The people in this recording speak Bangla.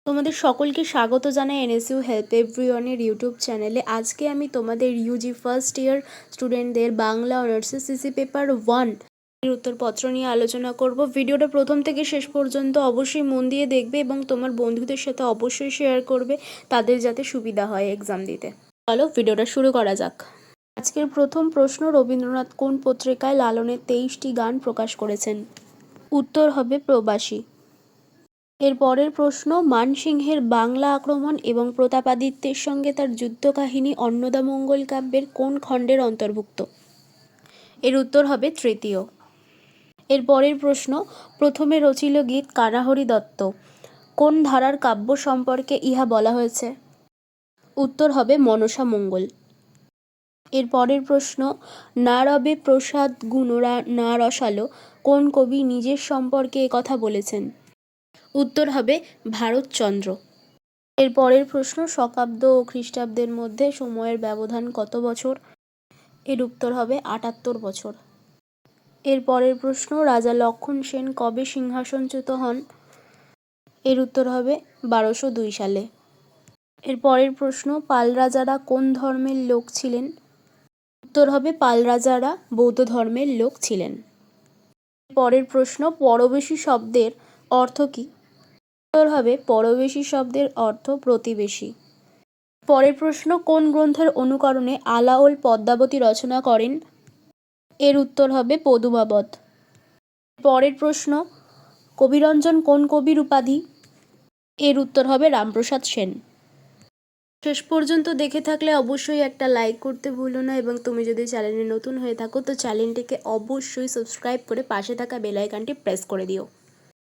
তোমাদের সকলকে স্বাগত জানাই এনএসইউ হেল্প এভরিওয়ানের ইউটিউব চ্যানেলে। আজকে আমি তোমাদের ইউজি ফার্স্ট ইয়ার স্টুডেন্টদের বাংলা অনার্সের সিসি পেপার 1 এর উত্তরপত্র নিয়ে আলোচনা করব। ভিডিওটা প্রথম থেকে শেষ পর্যন্ত অবশ্যই মন দিয়ে দেখবে এবং তোমার বন্ধুদের সাথে অবশ্যই শেয়ার করবে, তাদের যাতে সুবিধা হয় এক্সাম দিতে। চলো ভিডিওটা শুরু করা যাক। আজকের প্রথম প্রশ্ন, রবীন্দ্রনাথ কোন পত্রিকায় লালনের 23টি গান প্রকাশ করেছেন? উত্তর হবে প্রবাসী। এর পরের প্রশ্ন, মানসিংহের বাংলা আক্রমণ এবং প্রতাপাদিত্যের সঙ্গে তার যুদ্ধকাহিনী অন্নদামঙ্গল কাব্যের কোন খণ্ডের অন্তর্ভুক্ত? এর উত্তর হবে তৃতীয়। এর পরের প্রশ্ন, প্রথমে রচিল গীত কানাহরি দত্ত, কোন ধারার কাব্য সম্পর্কে ইহা বলা হয়েছে? উত্তর হবে মনসা মঙ্গল। এর পরের প্রশ্ন, না রবে প্রসাদ গুণরা না রসালো, কোন কবি নিজের সম্পর্কে একথা বলেছেন? উত্তর হবে ভারতচন্দ্র। এর পরের প্রশ্ন, শকাব্দ ও খ্রিস্টাব্দের মধ্যে সময়ের ব্যবধান কত বছর? এর উত্তর হবে 78 বছর। এর পরের প্রশ্ন, রাজা লক্ষণ সেন কবে সিংহাসনচ্যুত হন? এর উত্তর হবে 1202 সালে। এর পরের প্রশ্ন, পাল রাজারা কোন ধর্মের লোক ছিলেন? উত্তর হবে পাল রাজারা বৌদ্ধ ধর্মের লোক ছিলেন। পরের প্রশ্ন, পরবেশী শব্দের অর্থ কী? উত্তর হবে পরবেশী শব্দের অর্থ প্রতিবেশী। পরের প্রশ্ন, কোন গ্রন্থের অনুকরণে আলাওল পদ্মাবতী রচনা করেন? এর উত্তর হবে পদুমাবত। পরের প্রশ্ন, কবিরঞ্জন কোন কবির উপাধি? এর উত্তর হবে রামপ্রসাদ সেন। শেষ পর্যন্ত দেখে থাকলে অবশ্যই একটা লাইক করতে ভুলো না, এবং তুমি যদি চ্যানেলে নতুন হয়ে থাকো তো চ্যানেলটিকে অবশ্যই সাবস্ক্রাইব করে পাশে থাকা বেল আইকনটি প্রেস করে দিও।